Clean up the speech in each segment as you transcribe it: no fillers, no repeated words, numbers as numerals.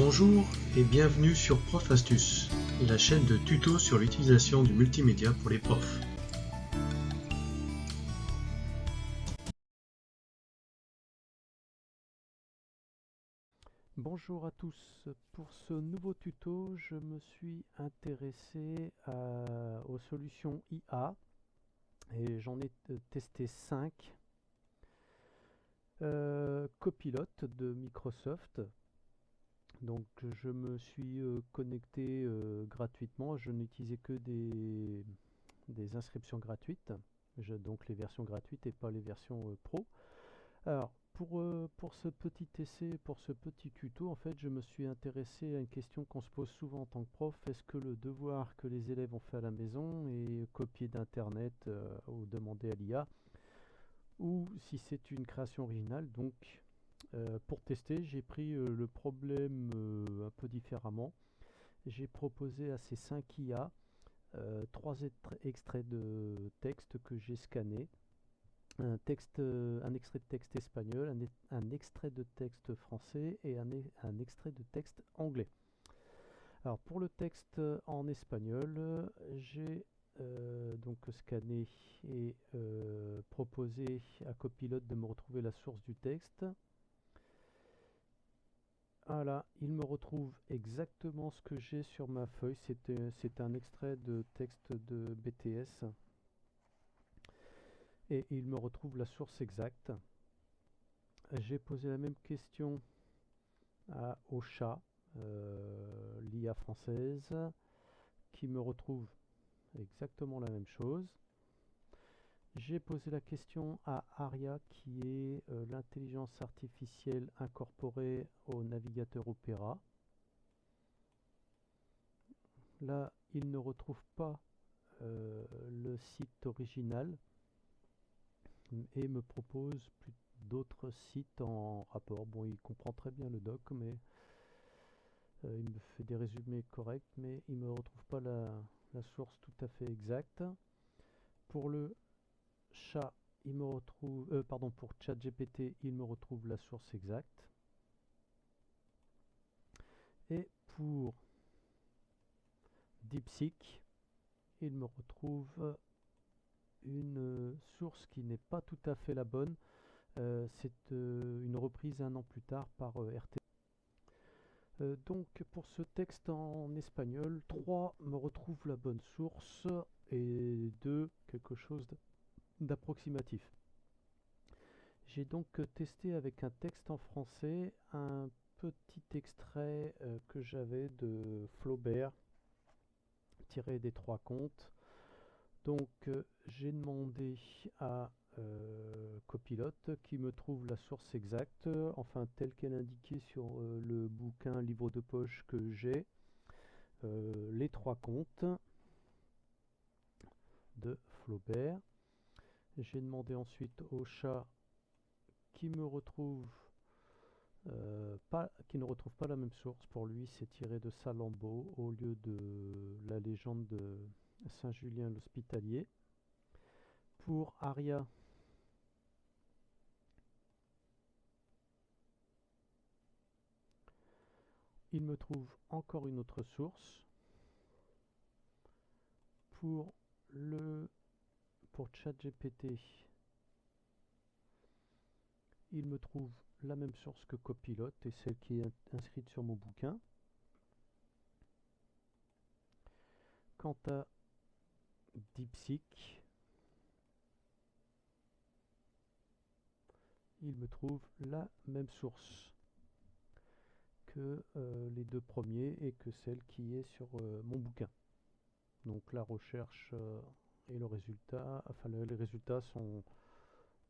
Bonjour et bienvenue sur Prof Astuce, la chaîne de tutos sur l'utilisation du multimédia pour les profs. Bonjour à tous, pour ce nouveau tuto je me suis intéressé aux solutions IA et j'en ai testé 5. Copilot de Microsoft, donc je me suis connecté gratuitement, je n'utilisais que des inscriptions gratuites, donc les versions gratuites et pas les versions pro. Alors, pour ce petit essai, pour ce petit tuto, en fait, je me suis intéressé à une question qu'on se pose souvent en tant que prof. Est-ce que le devoir que les élèves ont fait à la maison est copié d'Internet ou demandé à l'IA, ou si c'est une création originale? Donc, pour tester, j'ai pris le problème un peu différemment. J'ai proposé à ces 5 IA 3 extraits de texte que j'ai scannés. Un extrait de texte espagnol, un extrait de texte français et un extrait de texte anglais. Alors pour le texte en espagnol, j'ai donc scanné et proposé à Copilot de me retrouver la source du texte. Voilà, il me retrouve exactement ce que j'ai sur ma feuille. C'est un extrait de texte de BTS et il me retrouve la source exacte. J'ai posé la même question au chat, l'IA française, qui me retrouve exactement la même chose. J'ai posé la question à Aria, qui est l'intelligence artificielle incorporée au navigateur Opera. Là, il ne retrouve pas le site original et me propose d'autres sites en rapport. Bon, il comprend très bien le doc, mais il me fait des résumés corrects, mais il ne me retrouve pas la source tout à fait exacte. Pour le chat, il me retrouve, pour ChatGPT, il me retrouve la source exacte. Et pour DeepSeek, il me retrouve une source qui n'est pas tout à fait la bonne. C'est une reprise un an plus tard par RT. Donc pour ce texte en espagnol, 3 me retrouve la bonne source et 2 quelque chose d'approximatif. J'ai donc testé avec un texte en français un petit extrait que j'avais de Flaubert tiré des 3 contes. Donc j'ai demandé à Copilot qui me trouve la source exacte, enfin telle qu'elle est indiquée sur le bouquin livre de poche que j'ai, les 3 contes de Flaubert. J'ai demandé ensuite au chat qui me retrouve qui ne retrouve pas la même source. Pour lui, c'est tiré de Salammbô au lieu de la légende de Saint-Julien l'Hospitalier. Pour Aria, il me trouve encore une autre source. Pour ChatGPT, il me trouve la même source que Copilot et celle qui est inscrite sur mon bouquin. Quant à DeepSeek, il me trouve la même source que les 2 premiers et que celle qui est sur mon bouquin. Donc la recherche et le résultat, enfin les résultats sont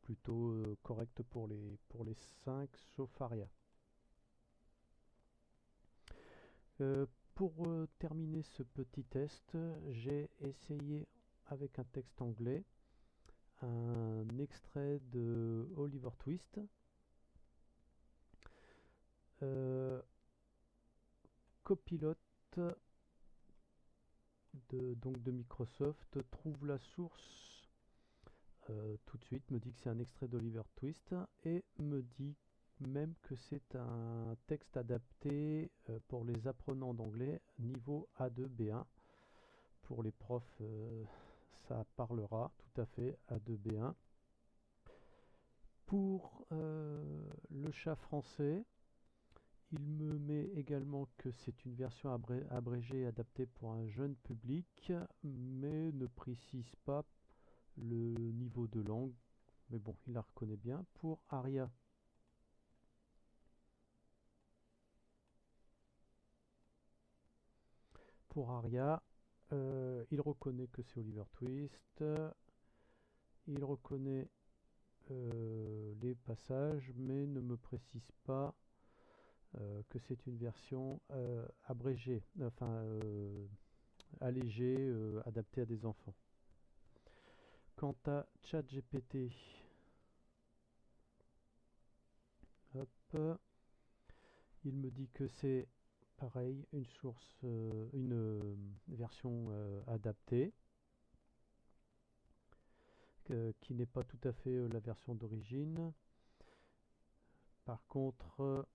plutôt corrects pour les 5 sauf Aria. Pour terminer ce petit test, j'ai essayé avec un texte anglais un extrait de Oliver Twist. Copilot de Microsoft trouve la source tout de suite, me dit que c'est un extrait d'Oliver Twist et me dit même que c'est un texte adapté pour les apprenants d'anglais niveau A2 B1. Pour les profs, ça parlera tout à fait A2 B1. Pour le chat français, il me met également que c'est une version abrégée adaptée pour un jeune public, mais ne précise pas le niveau de langue. Mais bon, il la reconnaît bien. Pour Aria, il reconnaît que c'est Oliver Twist. Il reconnaît les passages, mais ne me précise pas que c'est une version abrégée, enfin allégée, adaptée à des enfants. Quant à ChatGPT, hop, il me dit que c'est pareil, une source, une version adaptée, qui n'est pas tout à fait la version d'origine. Par contre,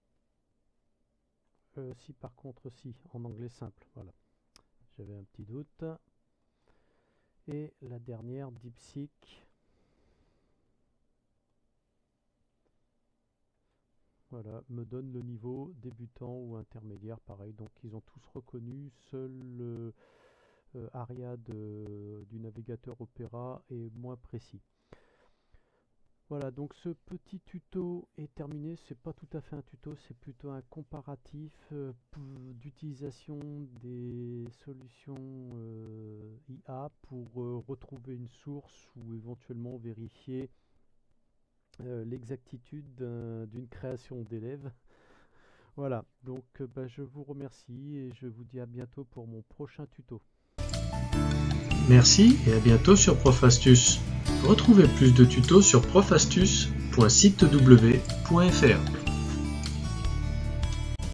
si, en anglais simple, voilà. J'avais un petit doute. Et la dernière, DeepSeek. Voilà, me donne le niveau débutant ou intermédiaire, pareil. Donc ils ont tous reconnu, seul Aria du navigateur Opera est moins précis. Voilà, donc ce petit tuto est terminé. C'est pas tout à fait un tuto, c'est plutôt un comparatif d'utilisation des solutions IA pour retrouver une source ou éventuellement vérifier l'exactitude d'une création d'élèves. Voilà, donc je vous remercie et je vous dis à bientôt pour mon prochain tuto. Merci et à bientôt sur Prof Astuce. Retrouvez plus de tutos sur profastuce.sitew.fr.